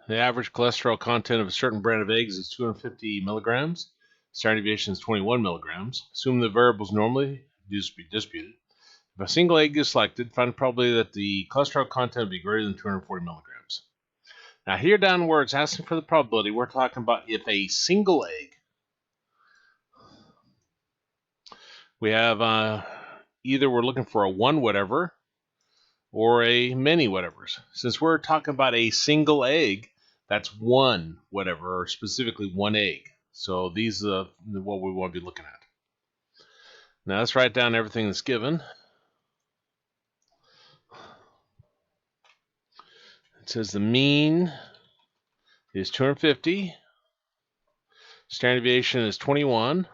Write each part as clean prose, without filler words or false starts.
The average cholesterol content of a certain brand of eggs is 250 milligrams. Standard deviation is 21 milligrams. Assume the variables normally disputed. If a single egg is selected, find probably that the cholesterol content will be greater than 240 milligrams. Now here down where it's asking for the probability, we're talking about if a single egg, we have either we're looking for a 1 whatever or a many whatevers. Since we're talking about a single egg, that's 1 whatever, or specifically 1 egg. So these are what we want to be looking at. Now let's write down everything that's given. It says the mean is 250. Standard deviation is 21.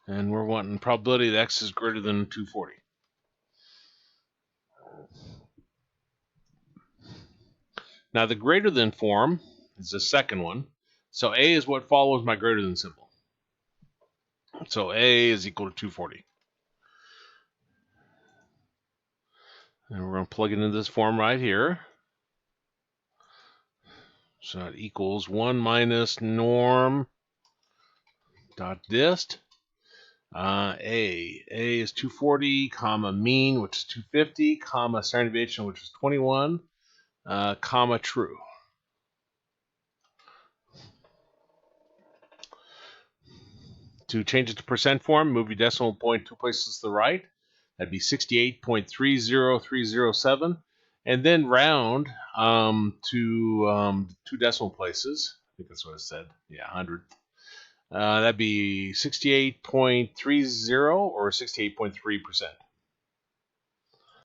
And we're wanting probability that x is greater than 240. Now the greater than form is the second one. So a is what follows my greater than symbol. So a is equal to 240. And we're going to plug it into this form right here. So that equals 1 minus norm dot dist. A is 240, comma mean, which is 250, comma standard deviation, which is 21, comma true. To change it to percent form, move your decimal point 2 places to the right. That'd be 68.30307. And then round to 2 decimal places. I think that's what it said. Yeah, 100. That'd be 68.30 or 68.3%.